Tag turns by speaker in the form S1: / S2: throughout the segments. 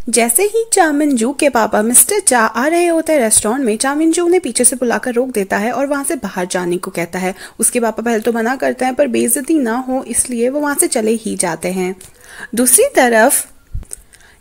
S1: जैसे ही चामिनजू के पापा मिस्टर चा आ रहे होते हैं रेस्टोरेंट में, चामिनजू उन्हें पीछे से बुलाकर रोक देता है और वहां से बाहर जाने को कहता है। उसके पापा पहले तो मना करते हैं, पर बेइज्जती ना हो इसलिए वो वहां से चले ही जाते हैं। दूसरी तरफ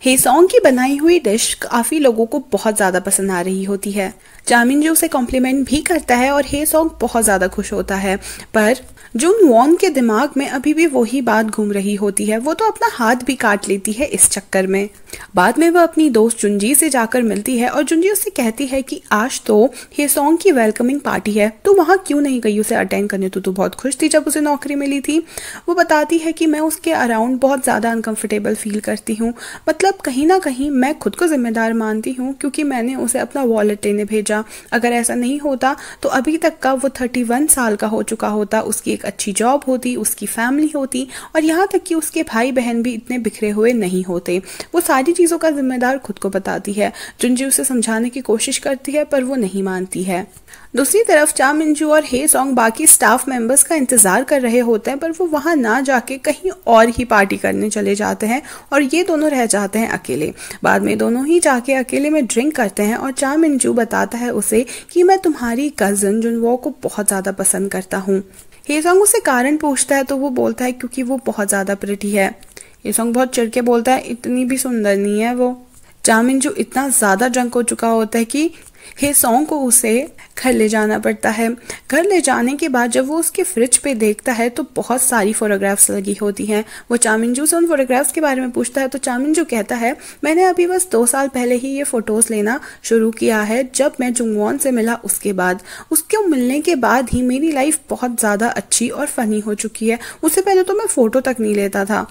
S1: हेसोंग की बनाई हुई डिश काफी लोगों को बहुत ज्यादा पसंद आ रही होती है। चामिनजू उसे कॉम्प्लीमेंट भी करता है और हेसोंग बहुत ज्यादा खुश होता है, पर जुंगवॉन के दिमाग में अभी भी वही बात घूम रही होती है। वो तो अपना हाथ भी काट लेती है इस चक्कर में। बाद में वह अपनी दोस्त जुंजी से जाकर मिलती है और जुंजी उससे कहती है कि आज तो हेसोंग की वेलकमिंग पार्टी है, तो वहां क्यों नहीं गई उसे अटेंड करने? तो बहुत खुश थी जब उसे नौकरी मिली थी। वो बताती है कि मैं उसके अराउंड बहुत ज्यादा अनकंफर्टेबल फील करती हूँ, मतलब कहीं ना कहीं मैं खुद को जिम्मेदार मानती हूँ क्योंकि मैंने उसे अपना वॉलेट लेने भेजा। अगर ऐसा नहीं होता तो अभी तक का वो 31 साल का हो चुका होता, उसकी एक अच्छी जॉब होती, उसकी फैमिली होती और यहाँ तक कि उसके भाई बहन भी इतने बिखरे हुए नहीं होते। वो सारी चीजों का जिम्मेदार खुद को बताती है। जुंजी उसे समझाने की कोशिश करती है पर वो नहीं मानती है। दूसरी तरफ चामिनजू और हेसोंग बाकी स्टाफ मेंबर्स का इंतजार कर रहे होते हैं, पर वो वहां ना जाके कहीं और ही पार्टी करने चले जाते हैं और ये दोनों रह जाते हैं अकेले। बाद में दोनों ही जाके अकेले में ड्रिंक करते हैं और चामिनजू बताता है उसे कि मैं तुम्हारी कजिन जुनवो को बहुत ज्यादा पसंद करता हूँ। हेसोंग उसे कारण पूछता है तो वो बोलता है क्योंकि वो बहुत ज्यादा प्रिटी है। हेसोंग बहुत चिढ़ के बोलता है इतनी भी सुंदर नहीं है वो। चामिनजू इतना ज्यादा ड्रंक हो चुका होता है कि हेसोंग को उसे घर ले जाना पड़ता है। घर ले जाने के बाद जब वो उसके फ्रिज पे देखता है तो बहुत सारी फोटोग्राफ्स लगी होती हैं। वो चामिनजू से उन फोटोग्राफ्स के बारे में पूछता है तो चामिनजू कहता है मैंने अभी बस 2 साल पहले ही ये फोटोज लेना शुरू किया है, जब मैं जुंगवॉन से मिला उसके बाद। उसके मिलने के बाद ही मेरी लाइफ बहुत ज्यादा अच्छी और फनी हो चुकी है। उससे पहले तो मैं फोटो तक नहीं लेता था।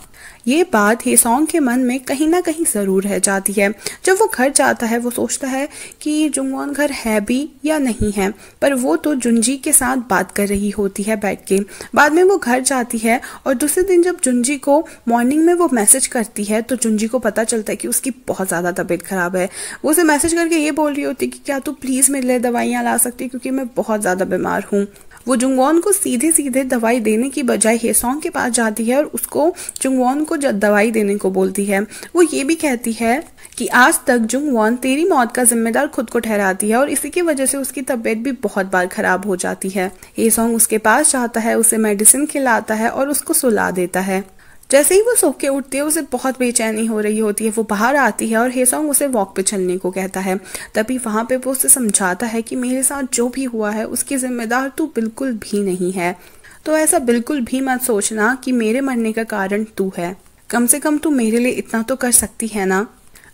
S1: ये बात हेसोंग के मन में कहीं ना कहीं जरूर रह जाती है। जब वो घर जाता है वो सोचता है कि जुंगवॉन घर है भी या नहीं है, पर वो तो जुंजी के साथ बात कर रही होती है बैठ के। बाद में वो घर जाती है और दूसरे दिन जब जुंजी को मॉर्निंग में वो मैसेज करती है तो जुंजी को पता चलता है कि उसकी बहुत ज्यादा तबीयत खराब है। वो उसे मैसेज करके ये बोल रही होती है कि क्या तू प्लीज मेरे लिए दवाइयाँ ला सकती है क्योंकि मैं बहुत ज्यादा बीमार हूँ। वो जुंगवॉन को सीधे सीधे दवाई देने की बजाय हेसोंग के पास जाती है और उसको जुंगवॉन को दवाई देने को बोलती है। वो ये भी कहती है कि आज तक जुंगवॉन तेरी मौत का जिम्मेदार खुद को ठहराती है और इसी की वजह से उसकी तबीयत भी बहुत बार खराब हो जाती है। हेसोंग उसके पास जाता है, उसे मेडिसिन खिलाता है और उसको सुला देता है। जैसे ही वो सो के उठती है उसे बहुत बेचैनी हो रही होती है। वो बाहर आती है और हेसोंग उसे वॉक पे चलने को कहता है। तभी वहां पे वो उसे समझाता है कि मेरे साथ जो भी हुआ है उसकी जिम्मेदार तू बिल्कुल भी नहीं है, तो ऐसा बिल्कुल भी मत सोचना कि मेरे मरने का कारण तू है। कम से कम तू मेरे लिए इतना तो कर सकती है ना।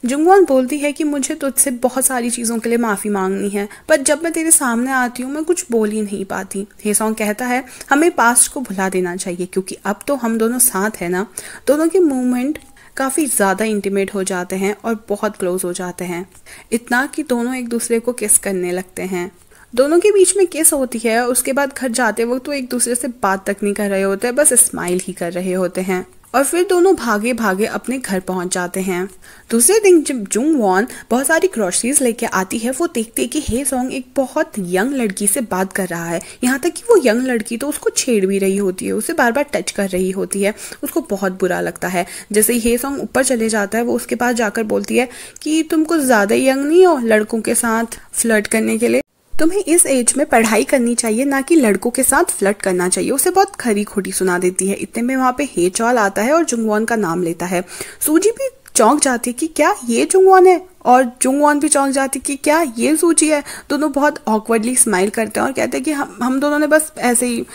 S1: जुंगवॉन बोलती है कि मुझे तुझसे बहुत सारी चीजों के लिए माफी मांगनी है, पर जब मैं तेरे सामने आती हूँ मैं कुछ बोल ही नहीं पाती। हेसोंग कहता है हमें पास्ट को भुला देना चाहिए क्योंकि अब तो हम दोनों साथ है ना। दोनों के मूवमेंट काफी ज्यादा इंटीमेट हो जाते हैं और बहुत क्लोज हो जाते हैं, इतना कि दोनों एक दूसरे को किस करने लगते हैं। दोनों के बीच में किस होती है और उसके बाद घर जाते वक्त तो एक दूसरे से बात तक नहीं कर रहे होते, बस स्माइल ही कर रहे होते हैं और फिर दोनों भागे भागे अपने घर पहुंच जाते हैं। दूसरे दिन जब जुंगवॉन बहुत सारी ग्रोसरीज लेके आती है वो देखती है कि हेसोंग एक बहुत यंग लड़की से बात कर रहा है। यहाँ तक कि वो यंग लड़की तो उसको छेड़ भी रही होती है, उसे बार बार टच कर रही होती है। उसको बहुत बुरा लगता है। जैसे ही हेसोंग ऊपर चले जाता है वो उसके पास जाकर बोलती है कि तुम कुछ ज्यादा यंग नहीं हो लड़कों के साथ फ्लर्ट करने के लिए? तुम्हें इस एज में पढ़ाई करनी चाहिए, ना कि लड़कों के साथ फ्लर्ट करना चाहिए। उसे बहुत खरी खोटी सुना देती है। इतने में वहां पे हेचॉल आता है और जुंगवॉन का नाम लेता है। सूजी भी चौंक जाती है कि क्या ये जुंगवॉन है, और जुंगवॉन भी चौंक जाती है कि क्या ये सूजी है। दोनों बहुत ऑकवर्डली स्माइल करते हैं और कहते हैं कि हम दोनों ने बस ऐसे ही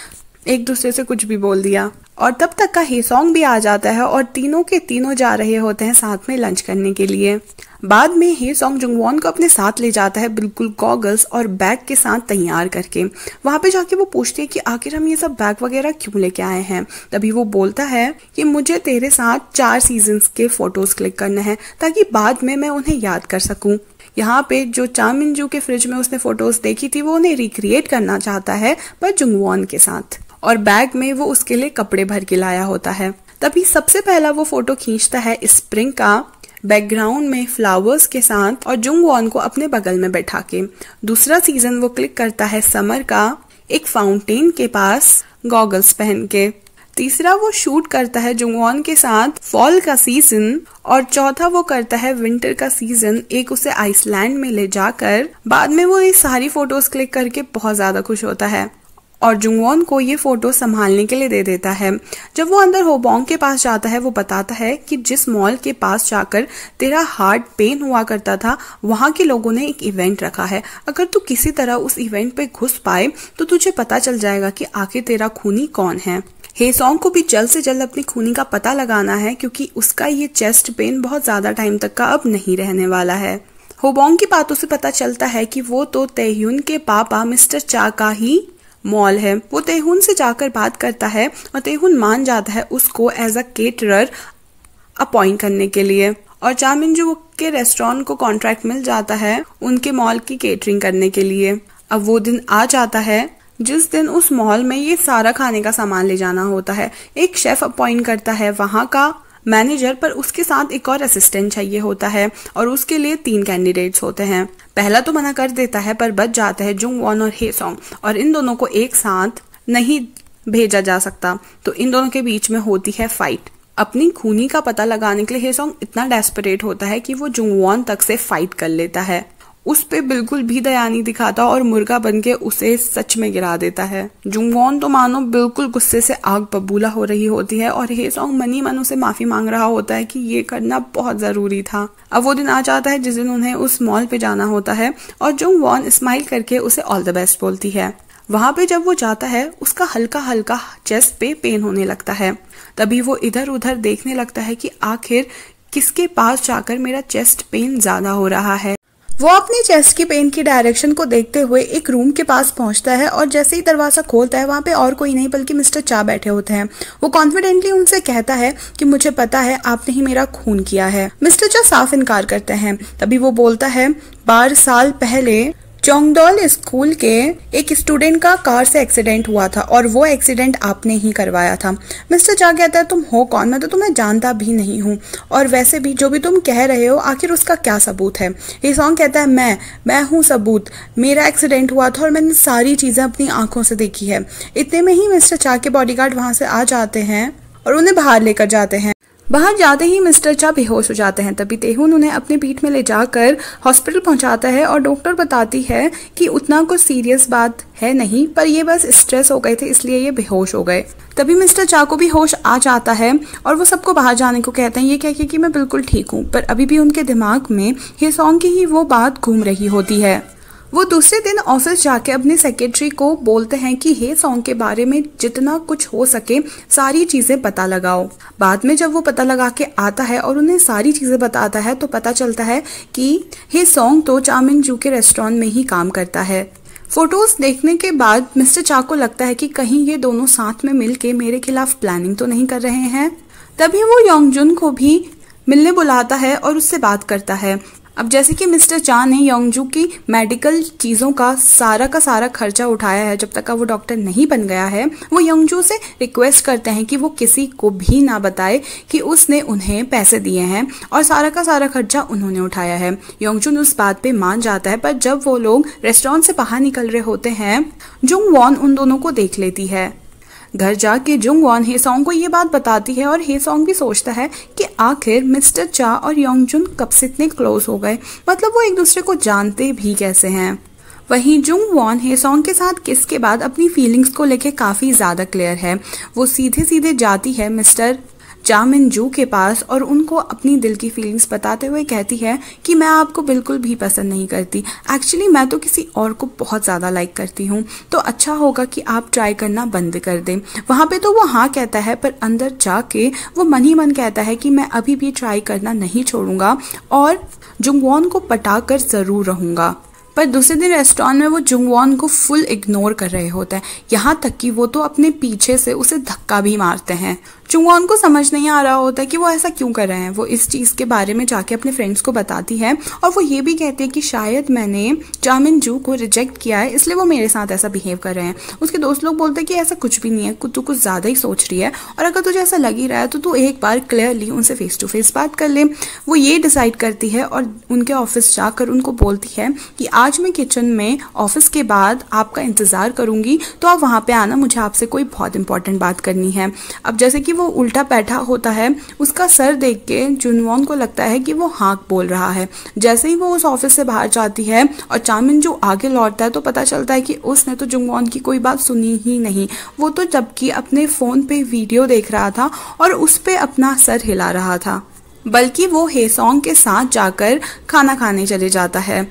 S1: एक दूसरे से कुछ भी बोल दिया। और तब तक का हेसोंग भी आ जाता है और तीनों के तीनों जा रहे होते हैं साथ में लंच करने के लिए। बाद में हेसोंग जुंगवॉन को अपने साथ ले जाता है बिल्कुल गॉगल्स और बैग के साथ तैयार करके। वहां पे जाके वो पूछती है कि आखिर हम ये सब बैग वगैरह क्यों लेके आए हैं। तभी वो बोलता है कि मुझे तेरे साथ 4 सीजन्स के फोटोज क्लिक करने हैं ताकि बाद में मैं उन्हें याद कर सकूं। यहाँ पे जो चामिनजू के फ्रिज में उसने फोटोज देखी थी वो उन्हें रिक्रिएट करना चाहता है, पर जुंगवॉन के साथ। और बैग में वो उसके लिए कपड़े भर के लाया होता है। तभी सबसे पहला वो फोटो खींचता है स्प्रिंग का, बैकग्राउंड में फ्लावर्स के साथ और जुंगवॉन को अपने बगल में बैठा के। दूसरा सीजन वो क्लिक करता है समर का, एक फाउंटेन के पास गॉगल्स पहन के। तीसरा वो शूट करता है जुंगवॉन के साथ फॉल का सीजन, और चौथा वो करता है विंटर का सीजन, एक उसे आइसलैंड में ले जाकर। बाद में वो ये सारी फोटोज क्लिक करके बहुत ज्यादा खुश होता है और जुंगवॉन को ये फोटो संभालने के लिए दे देता है। जब वो अंदर होबोंग के पास जाता है, वो बताता है कि जिस मॉल के पास जाकर तेरा हार्ट पेन हुआ करता था, वहां के लोगों ने एक इवेंट रखा है। अगर तू किसी तरह उस इवेंट पे घुस पाए तो तुझे पता चल जाएगा कि आखिर तेरा खूनी कौन है। हेसोंग को भी जल्द से जल्द अपनी खूनी का पता लगाना है, क्योंकि उसका ये चेस्ट पेन बहुत ज्यादा टाइम तक का अब नहीं रहने वाला है। होबोंग की बातों से पता चलता है कि वो तो तैह्यून के पापा मिस्टर चा का ही मॉल है। वो तैह्यून से जाकर बात करता है और तैह्यून मान जाता है उसको एज अ केटरर अपॉइंट करने के लिए, और चामिनजू के रेस्टोरेंट को कॉन्ट्रैक्ट मिल जाता है उनके मॉल की केटरिंग करने के लिए। अब वो दिन आ जाता है जिस दिन उस मॉल में ये सारा खाने का सामान ले जाना होता है। एक शेफ अपॉइंट करता है वहां का मैनेजर, पर उसके साथ एक और असिस्टेंट चाहिए होता है और उसके लिए 3 कैंडिडेट्स होते हैं। पहला तो मना कर देता है, पर बच जाता है जुंगवॉन और हेसोंग, और इन दोनों को एक साथ नहीं भेजा जा सकता। तो इन दोनों के बीच में होती है फाइट। अपनी खूनी का पता लगाने के लिए हेसोंग इतना डेस्परेट होता है कि वो जुंगवॉन तक से फाइट कर लेता है। उस पे बिल्कुल भी दया नहीं दिखाता और मुर्गा बनके उसे सच में गिरा देता है। जुंगवॉन तो मानो बिल्कुल गुस्से से आग बबूला हो रही होती है और हेसोंग मनी मन उसे माफी मांग रहा होता है कि ये करना बहुत जरूरी था। अब वो दिन आ जाता है जिस दिन उन्हें उस मॉल पे जाना होता है और जुंगवॉन स्माइल करके उसे ऑल द बेस्ट बोलती है। वहां पे जब वो जाता है उसका हल्का हल्का चेस्ट पे पेन होने लगता है। तभी वो इधर उधर देखने लगता है कि आखिर किसके पास जाकर मेरा चेस्ट पेन ज्यादा हो रहा है। वो अपनी चेस्ट की पेन की डायरेक्शन को देखते हुए एक रूम के पास पहुंचता है और जैसे ही दरवाजा खोलता है वहां पे और कोई नहीं बल्कि मिस्टर चा बैठे होते हैं। वो कॉन्फिडेंटली उनसे कहता है कि मुझे पता है आपने ही मेरा खून किया है। मिस्टर चा साफ इनकार करते हैं। तभी वो बोलता है 12 साल पहले चोंगडोल स्कूल के एक स्टूडेंट का कार से एक्सीडेंट हुआ था और वो एक्सीडेंट आपने ही करवाया था। मिस्टर चा कहता है तुम हो कौन, मैं तो तुम्हें जानता भी नहीं हूँ, और वैसे भी जो भी तुम कह रहे हो आखिर उसका क्या सबूत है। हेसोंग कहता है मैं हूँ सबूत, मेरा एक्सीडेंट हुआ था और मैंने सारी चीजें अपनी आंखों से देखी है। इतने में ही मिस्टर चा के बॉडीगार्ड वहां से आ जाते हैं और उन्हें बाहर लेकर जाते हैं। बाहर जाते ही मिस्टर चा बेहोश हो जाते हैं। तभी तैह्यून उन्हें अपने पीठ में ले जाकर हॉस्पिटल पहुंचाता है और डॉक्टर बताती है कि उतना कुछ सीरियस बात है नहीं, पर ये बस स्ट्रेस हो गए थे इसलिए ये बेहोश हो गए। तभी मिस्टर चा को भी होश आ जाता है और वो सबको बाहर जाने को कहते हैं, ये कह के कि मैं बिल्कुल ठीक हूँ, पर अभी भी उनके दिमाग में हेसोंग की ही वो बात घूम रही होती है। वो दूसरे दिन ऑफिस जाके अपने सेक्रेटरी को बोलते हैं कि हेसोंग के बारे में जितना कुछ हो सके सारी चीजें पता लगाओ। बाद में जब वो पता लगा के आता है और उन्हें सारी चीजें बताता है तो पता चलता है कि हेसोंग तो चामिनजू के रेस्टोरेंट में ही काम करता है। फोटोज देखने के बाद मिस्टर चा को लगता है कि कहीं ये दोनों साथ में मिलके मेरे खिलाफ प्लानिंग तो नहीं कर रहे हैं। तभी वो योंगजुन को भी मिलने बुलाता है और उससे बात करता है। अब जैसे कि मिस्टर चा ने योंगजू की मेडिकल चीजों का सारा खर्चा उठाया है जब तक का वो डॉक्टर नहीं बन गया है, वो योंगजू से रिक्वेस्ट करते हैं कि वो किसी को भी ना बताए कि उसने उन्हें पैसे दिए हैं और सारा का सारा खर्चा उन्होंने उठाया है। योंगजून उस बात पे मान जाता है, पर जब वो लोग रेस्टोरेंट से बाहर निकल रहे होते हैं जुंगवॉन उन दोनों को देख लेती है। घर जाके जुंगवॉन हेसोंग को ये बात बताती है और हेसोंग भी सोचता है कि आखिर मिस्टर चा और योंगजुन कब से इतने क्लोज हो गए, मतलब वो एक दूसरे को जानते भी कैसे हैं। वहीं जुंगवॉन हेसोंग के साथ किस के बाद अपनी फीलिंग्स को लेके काफी ज्यादा क्लियर है। वो सीधे सीधे जाती है मिस्टर चामिनजू के पास और उनको अपनी दिल की फीलिंग्स बताते हुए कहती है कि मैं आपको बिल्कुल भी पसंद नहीं करती, एक्चुअली मैं तो किसी और को बहुत ज़्यादा लाइक करती हूँ, तो अच्छा होगा कि आप ट्राई करना बंद कर दें। वहाँ पे तो वो हाँ कहता है, पर अंदर जाके वो मन ही मन कहता है कि मैं अभी भी ट्राई करना नहीं छोड़ूंगा और जुंगवॉन को पटा कर ज़रूर रहूँगा। पर दूसरे दिन रेस्टोरेंट में वो जुंगवॉन को फुल इग्नोर कर रहे होते हैं, यहाँ तक कि वो तो अपने पीछे से उसे धक्का भी मारते हैं। जुंगवॉन को समझ नहीं आ रहा होता कि वो ऐसा क्यों कर रहे हैं। वो इस चीज़ के बारे में जाके अपने फ्रेंड्स को बताती है और वो ये भी कहती है कि शायद मैंने चामिनजू को रिजेक्ट किया है इसलिए वो मेरे साथ ऐसा बिहेव कर रहे हैं। उसके दोस्त लोग बोलते हैं कि ऐसा कुछ भी नहीं है, तू कुछ ज़्यादा ही सोच रही है और अगर तुझे ऐसा लग ही रहा है तो तू एक बार क्लियरली उनसे फेस टू फेस बात कर ले। वो ये डिसाइड करती है और उनके ऑफिस जाकर उनको बोलती है कि आज मैं किचन में ऑफिस के बाद आपका इंतज़ार करूंगी, तो आप वहाँ पे आना, मुझे आपसे कोई बहुत इंपॉर्टेंट बात करनी है। अब जैसे कि वो उल्टा बैठा होता है, उसका सर देख के जुनवॉन को लगता है कि वो हाँक बोल रहा है। जैसे ही वो उस ऑफिस से बाहर जाती है और चामिनजू आगे लौटता है तो पता चलता है कि उसने तो जुनवॉन की कोई बात सुनी ही नहीं। वो तो जबकि अपने फ़ोन पे वीडियो देख रहा था और उस पे अपना सर हिला रहा था, बल्कि वो हेसोंग के साथ जाकर खाना खाने चले जाता है।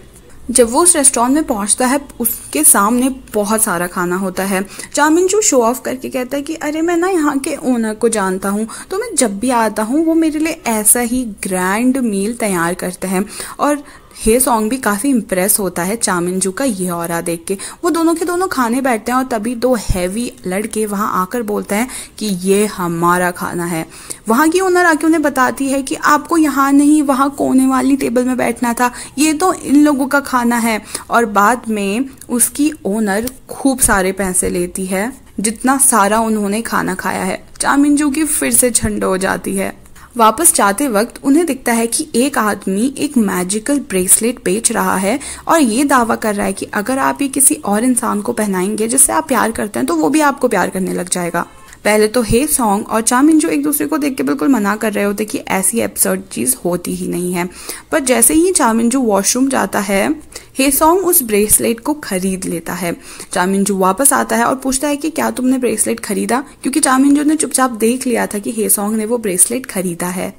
S1: जब वो उस रेस्टोरेंट में पहुंचता है, उसके सामने बहुत सारा खाना होता है। चामिनजू शो ऑफ करके कहता है कि अरे मैं ना यहाँ के ओनर को जानता हूँ, तो मैं जब भी आता हूँ वो मेरे लिए ऐसा ही ग्रैंड मील तैयार करते हैं। और हेसोंग भी काफ़ी इम्प्रेस होता है चामिनजू का ये ऑरा देख के। वो दोनों के दोनों खाने बैठते हैं और तभी दो हैवी लड़के वहाँ आकर बोलते हैं कि ये हमारा खाना है। वहाँ की ओनर आके उन्हें बताती है कि आपको यहाँ नहीं, वहाँ कोने वाली टेबल में बैठना था, ये तो इन लोगों का खाना है। और बाद में उसकी ओनर खूब सारे पैसे लेती है, जितना सारा उन्होंने खाना खाया है। चामिनजू की फिर से झंड हो जाती है। वापस जाते वक्त उन्हें दिखता है कि एक आदमी एक मैजिकल ब्रेसलेट बेच रहा है और ये दावा कर रहा है कि अगर आप ये किसी और इंसान को पहनाएंगे जिससे आप प्यार करते हैं तो वो भी आपको प्यार करने लग जाएगा। पहले तो हेसोंग और चामिनजू एक दूसरे को देख के बिल्कुल मना कर रहे होते कि ऐसी एब्सर्ड चीज होती ही नहीं है, पर जैसे ही चामिनजू वॉशरूम जाता है, हेसोंग उस ब्रेसलेट को खरीद लेता है। चामिनजू वापस आता है और पूछता है कि क्या तुमने ब्रेसलेट खरीदा, क्योंकि चामिनजू ने चुपचाप देख लिया था कि हेसोंग ने वो ब्रेसलेट खरीदा है।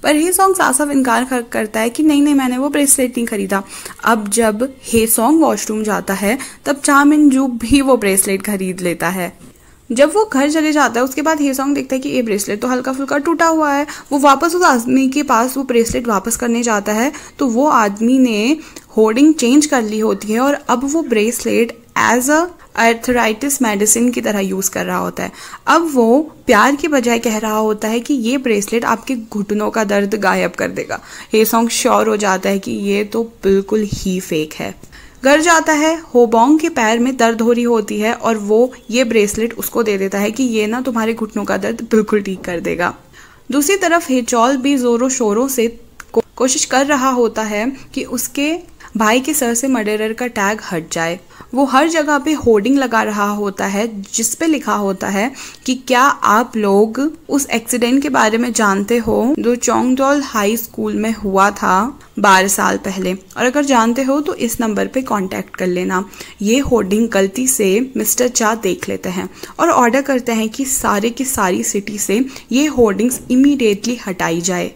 S1: पर हेसोंग साफ साफ इनकार करता है कि नहीं मैंने वो ब्रेसलेट नहीं खरीदा। अब जब हेसोंग वॉशरूम जाता है तब चामिनजू भी वो ब्रेसलेट खरीद लेता है। जब वो घर चले जाता है उसके बाद हेसोंग देखता है कि ये ब्रेसलेट तो हल्का फुल्का टूटा हुआ है। वो वापस उस आदमी के पास वो ब्रेसलेट वापस करने जाता है तो वो आदमी ने होर्डिंग चेंज कर ली होती है और अब वो bracelet as a arthritis medicine की तरह यूज कर रहा होता है। अब वो प्यार के बजाय कह रहा होता है कि ये ब्रेसलेट आपके घुटनों का दर्द गायब कर देगा। हेसोंग श्योर हो जाता है कि ये तो बिल्कुल ही फेक है। घर जाता है, होबोंग के पैर में दर्द हो रही होती है और वो ये ब्रेसलेट उसको दे देता है कि ये ना तुम्हारे घुटनों का दर्द बिल्कुल ठीक कर देगा। दूसरी तरफ हेचॉल भी जोरों शोरों से कोशिश कर रहा होता है कि उसके भाई के सर से मर्डरर का टैग हट जाए। वो हर जगह पे होर्डिंग लगा रहा होता है जिस पे लिखा होता है कि क्या आप लोग उस एक्सीडेंट के बारे में जानते हो जो चोंगडोल हाई स्कूल में हुआ था 12 साल पहले, और अगर जानते हो तो इस नंबर पे कांटेक्ट कर लेना। ये होर्डिंग गलती से मिस्टर चा देख लेते हैं और ऑर्डर करते हैं कि सारे की सारी सिटी से ये होर्डिंग्स इमीडिएटली हटाई जाए।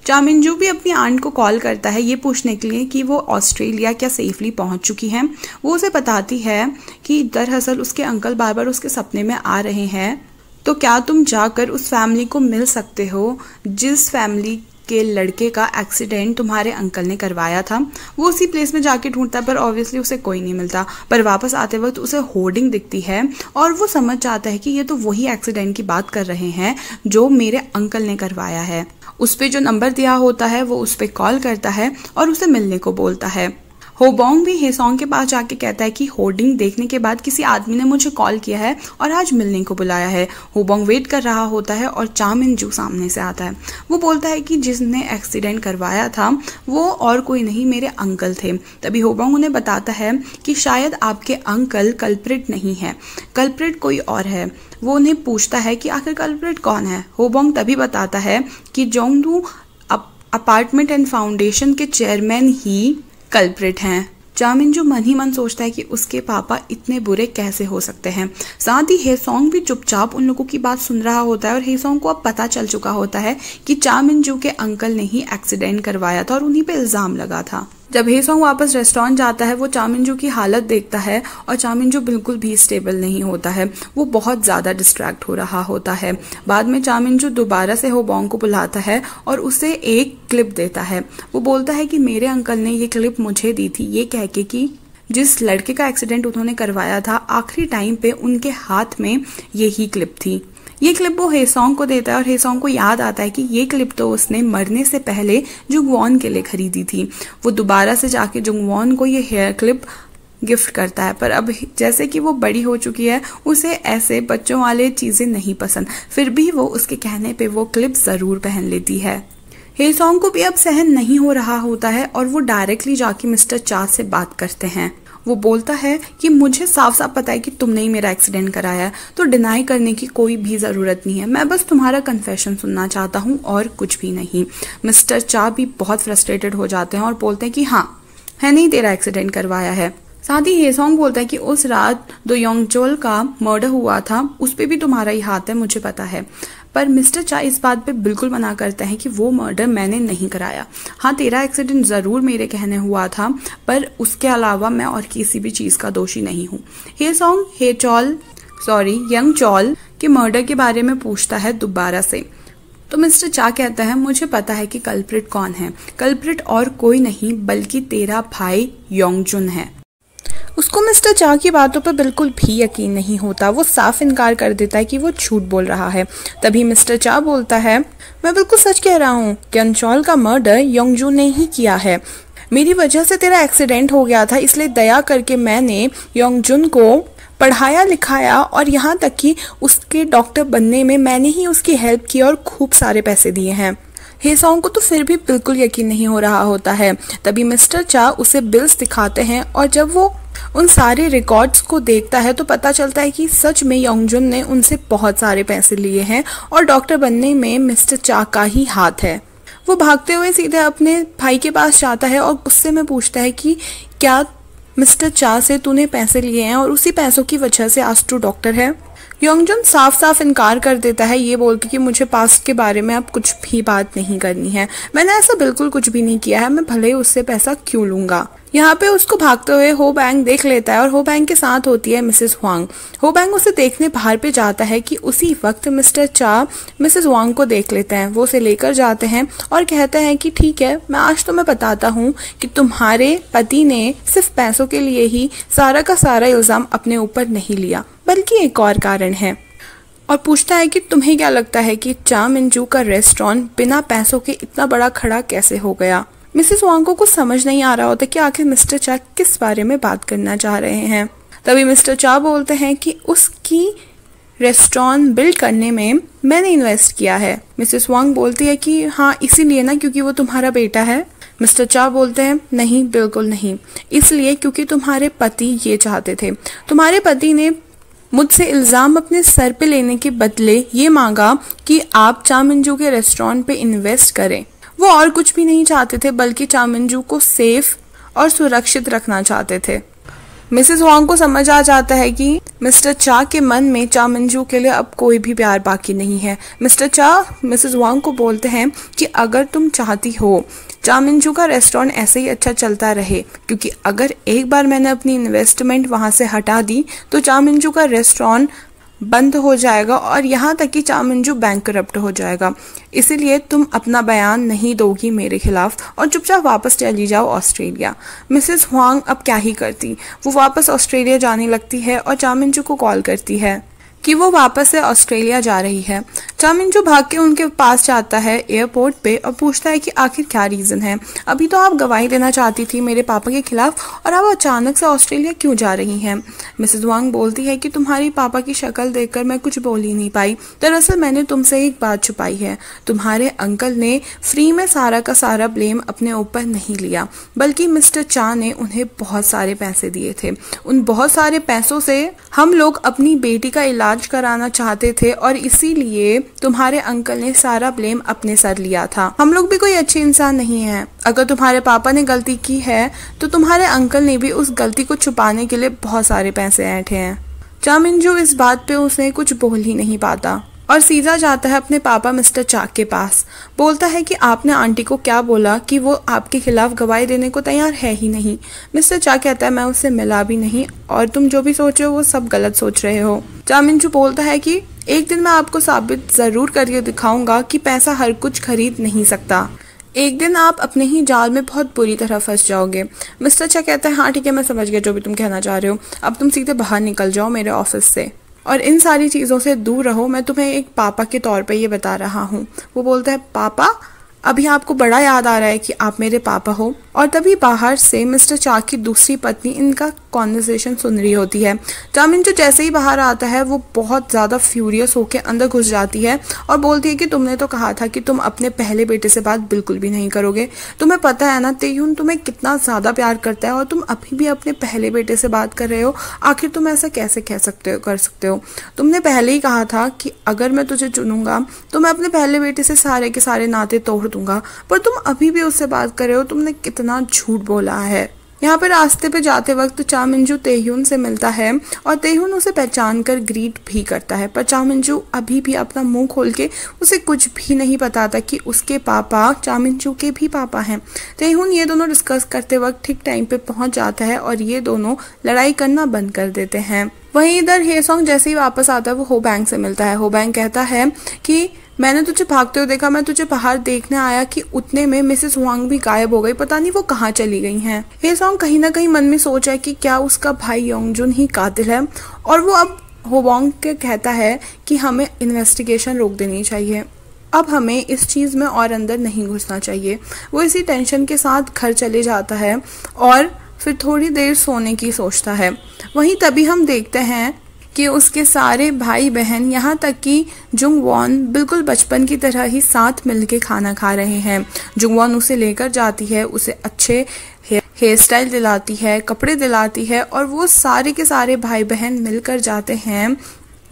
S1: चामिनजू भी अपनी आंट को कॉल करता है ये पूछने के लिए कि वो ऑस्ट्रेलिया क्या सेफली पहुंच चुकी हैं। वो उसे बताती है कि दरअसल उसके अंकल बार बार उसके सपने में आ रहे हैं, तो क्या तुम जाकर उस फैमिली को मिल सकते हो जिस फैमिली के लड़के का एक्सीडेंट तुम्हारे अंकल ने करवाया था। वो उसी प्लेस में जाके ढूंढता है पर ऑब्वियसली उसे कोई नहीं मिलता। पर वापस आते वक्त उसे होर्डिंग दिखती है और वो समझ जाता है कि ये तो वही एक्सीडेंट की बात कर रहे हैं जो मेरे अंकल ने करवाया है। उस पे जो नंबर दिया होता है वो उस पे कॉल करता है और उसे मिलने को बोलता है। होबोंग भी हेसोंग के पास जाके कहता है कि होर्डिंग देखने के बाद किसी आदमी ने मुझे कॉल किया है और आज मिलने को बुलाया है। होबोंग वेट कर रहा होता है और चामिनजू सामने से आता है। वो बोलता है कि जिसने एक्सीडेंट करवाया था वो और कोई नहीं मेरे अंकल थे। तभी होबोंग उन्हें बताता है कि शायद आपके अंकल कल्प्रिट नहीं है, कल्प्रिट कोई और है। वो उन्हें पूछता है कि आखिर कल्प्रिट कौन है। होबोंग तभी बताता है कि जोंगडू अपार्टमेंट एंड फाउंडेशन के चेयरमैन ही कल्प्रिट हैं। चामिनजू मन ही मन सोचता है कि उसके पापा इतने बुरे कैसे हो सकते हैं। साथ ही हेसोंग भी चुपचाप उन लोगों की बात सुन रहा होता है और हेसोंग को अब पता चल चुका होता है कि चामिनजू के अंकल ने ही एक्सीडेंट करवाया था और उन्हीं पे इल्जाम लगा था। जब हेसोंग वापस रेस्टोरेंट जाता है वो चामिनजू की हालत देखता है और चामिनजू बिल्कुल भी स्टेबल नहीं होता है। वो बहुत ज़्यादा डिस्ट्रैक्ट हो रहा होता है। बाद में चामिनजू दोबारा से होबोंग को बुलाता है और उसे एक क्लिप देता है। वो बोलता है कि मेरे अंकल ने ये क्लिप मुझे दी थी, ये कह के कि जिस लड़के का एक्सीडेंट उन्होंने करवाया था आखिरी टाइम पे उनके हाथ में यही क्लिप थी। ये क्लिप वो हेसोंग को देता है और हेसोंग को याद आता है कि ये क्लिप तो उसने मरने से पहले जुंगवॉन के लिए खरीदी थी। वो दोबारा से जाके जुंगवॉन को ये हेयर क्लिप गिफ्ट करता है, पर अब जैसे कि वो बड़ी हो चुकी है उसे ऐसे बच्चों वाले चीज़ें नहीं पसंद, फिर भी वो उसके कहने पे वो क्लिप ज़रूर पहन लेती है। हे सॉन्ग को भी अब सहन नहीं हो रहा होता है और वो डायरेक्टली जाके मिस्टर चा से बात करते हैं। वो बोलता है कि मुझे साफ साफ पता है कि तुमने ही मेरा एक्सीडेंट कराया है, तो डिनाई करने की कोई भी ज़रूरत नहीं है, मैं बस तुम्हारा कन्फेशन सुनना चाहता हूँ और कुछ भी नहीं। मिस्टर चा भी बहुत फ्रस्ट्रेटेड हो जाते हैं और बोलते हैं कि हाँ, है नहीं तेरा एक्सीडेंट करवाया है। साथ ही हे सॉन्ग बोलता है कि उस रात दो योंगचोल का मर्डर हुआ था, उस पे भी तुम्हारा ही हाथ है, मुझे पता है। पर मिस्टर चा इस बात पे बिल्कुल मना करते हैं कि वो मर्डर मैंने नहीं कराया। हाँ, तेरा एक्सीडेंट ज़रूर मेरे कहने हुआ था, पर उसके अलावा मैं और किसी भी चीज़ का दोषी नहीं हूँ। हे सॉन्ग यंगचोल के मर्डर के बारे में पूछता है दोबारा से। तो मिस्टर चा कहता है मुझे पता है कि कल्प्रिट कौन है। कल्प्रिट और कोई नहीं बल्कि तेरा भाई योंगजुन है। उसको मिस्टर चा की बातों पर बिल्कुल भी यकीन नहीं होता। वो साफ इनकार कर देता है कि वो झूठ बोल रहा है। तभी मिस्टर चा बोलता है मैं बिल्कुल सच कह रहा हूँ, यंगचोल का मर्डर योंगजुन ने ही किया है। मेरी वजह से तेरा एक्सीडेंट हो गया था, इसलिए दया करके मैंने योंगजुन को पढ़ाया लिखाया और यहाँ तक कि उसके डॉक्टर बनने में मैंने ही उसकी हेल्प की और खूब सारे पैसे दिए हैं। हे सॉन्ग को तो फिर भी बिल्कुल यकीन नहीं हो रहा होता है। तभी मिस्टर चा उसे बिल्स दिखाते हैं और जब वो उन सारे रिकॉर्ड्स को देखता है तो पता चलता है कि सच में योंगजुन ने उनसे बहुत सारे पैसे लिए हैं और डॉक्टर बनने में मिस्टर चा का ही हाथ है। वो भागते हुए सीधे अपने भाई के पास जाता है और गुस्से में पूछता है कि क्या मिस्टर चा से तूने पैसे लिए हैं और उसी पैसों की वजह से आज तू डॉक्टर है। योंगजुन साफ साफ इनकार कर देता है, ये बोल के कि मुझे पास्ट के बारे में अब कुछ भी बात नहीं करनी है, मैंने ऐसा बिल्कुल कुछ भी नहीं किया है, मैं भले ही उससे पैसा क्यों लूंगा। यहाँ पे उसको भागते हुए हो बैंग देख लेता है और हो बैंग के साथ होती है मिसेस हुआंग। हो बैंग उसे देखने बाहर पे जाता है कि उसी वक्त मिस्टर चा मिसेस हुआंग को देख लेते हैं। वो उसे लेकर जाते हैं और कहते हैं कि ठीक है, मैं आज तुम्हें बताता हूँ कि तुम्हारे पति ने सिर्फ पैसों के लिए ही सारा का सारा इल्जाम अपने ऊपर नहीं लिया, बल्कि एक और कारण है। और पूछता है कि तुम्हें क्या लगता है कि चा मिंजू का रेस्टोरेंट बिना पैसों के इतना बड़ा खड़ा कैसे हो गया। मिसेस वांग को कुछ समझ नहीं आ रहा होता कि आखिर मिस्टर चा किस बारे में बात करना चाह रहे हैं। तभी मिस्टर चा बोलते हैं कि उसकी रेस्टोरेंट बिल्ड करने में मैंने इन्वेस्ट किया है। मिसेस वांग बोलती है कि हाँ, इसीलिए ना क्योंकि वो तुम्हारा बेटा है। मिस्टर चा बोलते हैं नहीं, बिल्कुल नहीं, इसलिए क्योंकि तुम्हारे पति ये चाहते थे। तुम्हारे पति ने मुझसे इल्ज़ाम अपने सर पे लेने के बदले ये मांगा कि आप चा मिंजू के रेस्टोरेंट पे इन्वेस्ट करें। वो और कुछ भी नहीं चाहते थे बल्कि चा मिंजू को सेफ और सुरक्षित रखना चाहते थे। मिसेस वांग को समझ आ जाता है कि मिस्टर चा के मन में चा मिंजू के लिए अब कोई भी प्यार बाकी नहीं है। मिस्टर चा मिसेस वांग को बोलते हैं कि अगर तुम चाहती हो चा मिंजू का रेस्टोरेंट ऐसे ही अच्छा चलता रहे, क्योंकि अगर एक बार मैंने अपनी इन्वेस्टमेंट वहां से हटा दी तो चा मिंजू का रेस्टोरेंट बंद हो जाएगा और यहाँ तक कि चा मिंजू बैंकरप्ट हो जाएगा। इसीलिए तुम अपना बयान नहीं दोगी मेरे खिलाफ और चुपचाप वापस चली जाओ ऑस्ट्रेलिया। मिसेस हुआंग अब क्या ही करती, वो वापस ऑस्ट्रेलिया जाने लगती है और चा मिंजू को कॉल करती है कि वो वापस से ऑस्ट्रेलिया जा रही है। चा मिंजू भाग के उनके पास जाता है एयरपोर्ट पे और पूछता है कि आखिर क्या रीज़न है। अभी तो आप गवाही देना चाहती थी मेरे पापा के खिलाफ और आप अचानक से ऑस्ट्रेलिया क्यों जा रही हैं। मिसेस वांग बोलती है कि तुम्हारी पापा की शक्ल देखकर मैं कुछ बोल ही नहीं पाई। दरअसल मैंने तुमसे एक बात छुपाई है। तुम्हारे अंकल ने फ्री में सारा का सारा ब्लेम अपने ऊपर नहीं लिया, बल्कि मिस्टर चा ने उन्हें बहुत सारे पैसे दिए थे। उन बहुत सारे पैसों से हम लोग अपनी बेटी का इलाज कराना चाहते थे और इसीलिए तुम्हारे अंकल ने सारा ब्लेम अपने सर लिया था। हम लोग भी कोई अच्छे इंसान नहीं हैं। अगर तुम्हारे पापा ने गलती की है तो तुम्हारे अंकल ने भी उस गलती को छुपाने के लिए बहुत सारे पैसे ऐंठे हैं। चा मिंजू इस बात पे उसे कुछ बोल ही नहीं पाता और सीधा जाता है अपने पापा मिस्टर चा के पास। बोलता है कि आपने आंटी को क्या बोला कि वो आपके खिलाफ गवाही देने को तैयार है ही नहीं। मिस्टर चा कहता है मैं उससे मिला भी नहीं और तुम जो भी सोच रहे हो वो सब गलत सोच रहे हो। चा मिंजू बोलता है कि एक दिन मैं आपको साबित जरूर करके दिखाऊंगा कि पैसा हर कुछ खरीद नहीं सकता। एक दिन आप अपने ही जाल में बहुत बुरी तरह फंस जाओगे। मिस्टर चा कहता है हाँ ठीक है, मैं समझ गया जो भी तुम कहना चाह रहे हो, अब तुम सीधे बाहर निकल जाओ मेरे ऑफिस से और इन सारी चीज़ों से दूर रहो। मैं तुम्हें एक पापा के तौर पे ये बता रहा हूँ। वो बोलता है पापा, अभी आपको बड़ा याद आ रहा है कि आप मेरे पापा हो। और तभी बाहर से मिस्टर चा की दूसरी पत्नी इनका कॉन्वर्सेशन सुन रही होती है। चामिंजू जैसे ही बाहर आता है वो बहुत ज़्यादा फ्यूरियस होकर अंदर घुस जाती है और बोलती है कि तुमने तो कहा था कि तुम अपने पहले बेटे से बात बिल्कुल भी नहीं करोगे। तुम्हें पता है ना तेह्यून तुम्हें कितना ज़्यादा प्यार करता है और तुम अभी भी अपने पहले बेटे से बात कर रहे हो। आखिर तुम ऐसा कैसे कर सकते हो। तुमने पहले ही कहा था कि अगर मैं तुझे चुनूंगा तो मैं अपने पहले बेटे से सारे के सारे नाते तोड़ दूंगा, पर तुम अभी भी उससे बात कर रहे हो। तुमने कितना झूठ बोला है। यहाँ पे रास्ते पे जाते वक्त चामिंजू तेह्यून से मिलता है और तेह्यून उसे पहचान कर ग्रीट भी करता है, पर चामिंजू अभी भी अपना मुंह खोल के उसे कुछ भी नहीं बताता कि उसके पापा चामिंजू के भी पापा हैं। तेह्यून ये दोनों डिस्कस करते वक्त ठीक टाइम पे पहुंच जाता है और ये दोनों लड़ाई करना बंद कर देते हैं। वहीं इधर हेसोंग जैसे ही वापस आता है वो होबैंग से मिलता है। होबैंग कहता है कि मैंने तुझे भागते हुए देखा, मैं तुझे बाहर देखने आया कि उतने में मिसेस वांग भी गायब हो गई, पता नहीं वो कहाँ चली गई हैं। हेसोंग कहीं ना कहीं मन में सोच है कि क्या उसका भाई योंगजुन ही कातिल है और वो अब होबोंग के कहता है कि हमें इन्वेस्टिगेशन रोक देनी चाहिए, अब हमें इस चीज़ में और अंदर नहीं घुसना चाहिए। वो इसी टेंशन के साथ घर चले जाता है और फिर थोड़ी देर सोने की सोचता है। वहीं तभी हम देखते हैं कि उसके सारे भाई बहन यहाँ तक कि जुंगवॉन बिल्कुल बचपन की तरह ही साथ मिलके खाना खा रहे हैं। जुंगवॉन उसे लेकर जाती है, उसे अच्छे हेयर स्टाइल दिलाती है, कपड़े दिलाती है और वो सारे के सारे भाई बहन मिलकर जाते हैं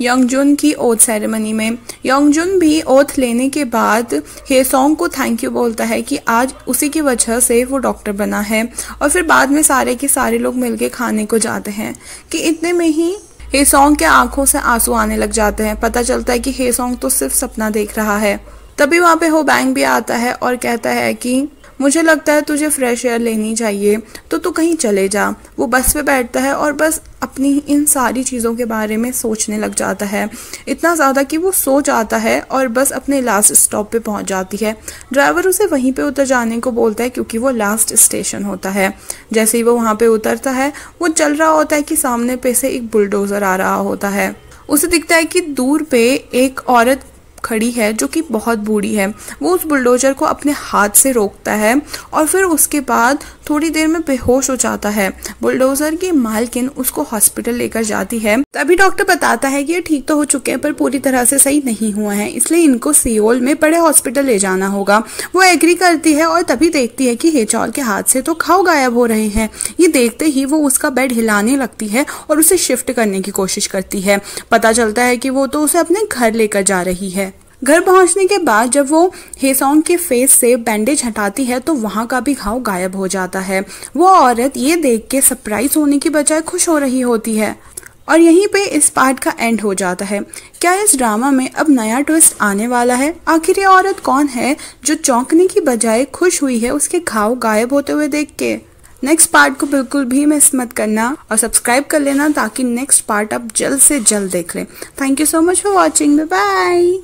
S1: योंगजुन की ओथ सेरेमनी में। योंगजुन भी ओथ लेने के बाद हेसोंग को थैंक यू बोलता है कि आज उसी की वजह से वो डॉक्टर बना है और फिर बाद में सारे के सारे लोग मिलके खाने को जाते हैं कि इतने में ही हेसोंग के आंखों से आंसू आने लग जाते हैं। पता चलता है कि हेसोंग तो सिर्फ सपना देख रहा है। तभी वहाँ पे होबैंग भी आता है और कहता है कि मुझे लगता है तुझे फ्रेश एयर लेनी चाहिए तो तू कहीं चले जा। वो बस पे बैठता है और बस अपनी इन सारी चीज़ों के बारे में सोचने लग जाता है, इतना ज़्यादा कि वो सो जाता है और बस अपने लास्ट स्टॉप पे पहुंच जाती है। ड्राइवर उसे वहीं पे उतर जाने को बोलता है क्योंकि वो लास्ट स्टेशन होता है। जैसे ही वो वहाँ पे उतरता है वो चल रहा होता है कि सामने पे से एक बुलडोज़र आ रहा होता है। उसे दिखता है कि दूर पे एक औरत खड़ी है जो कि बहुत बूढ़ी है। वो उस बुलडोजर को अपने हाथ से रोकता है और फिर उसके बाद थोड़ी देर में बेहोश हो जाता है। बुलडोजर की मालकिन उसको हॉस्पिटल लेकर जाती है। तभी डॉक्टर बताता है कि ये ठीक तो हो चुके हैं पर पूरी तरह से सही नहीं हुआ है, इसलिए इनको सियोल में बड़े हॉस्पिटल ले जाना होगा। वो एग्री करती है और तभी देखती है कि हेचॉल के हाथ से तो घाव गायब हो रहे हैं। ये देखते ही वो उसका बेड हिलाने लगती है और उसे शिफ्ट करने की कोशिश करती है। पता चलता है कि वो तो उसे अपने घर लेकर जा रही है। घर पहुंचने के बाद जब वो हेसोंग के फेस से बैंडेज हटाती है तो वहां का भी घाव गायब हो जाता है। वो औरत ये देख के सरप्राइज होने की बजाय खुश हो रही होती है और यहीं पे इस पार्ट का एंड हो जाता है। क्या इस ड्रामा में अब नया ट्विस्ट आने वाला है? आखिर ये औरत कौन है जो चौंकने की बजाय खुश हुई है उसके घाव गायब होते हुए देख के? नेक्स्ट पार्ट को बिल्कुल भी मिस मत करना और सब्सक्राइब कर लेना ताकि नेक्स्ट पार्ट आप जल्द से जल्द देख लें। Thank you so much for watching. Bye bye.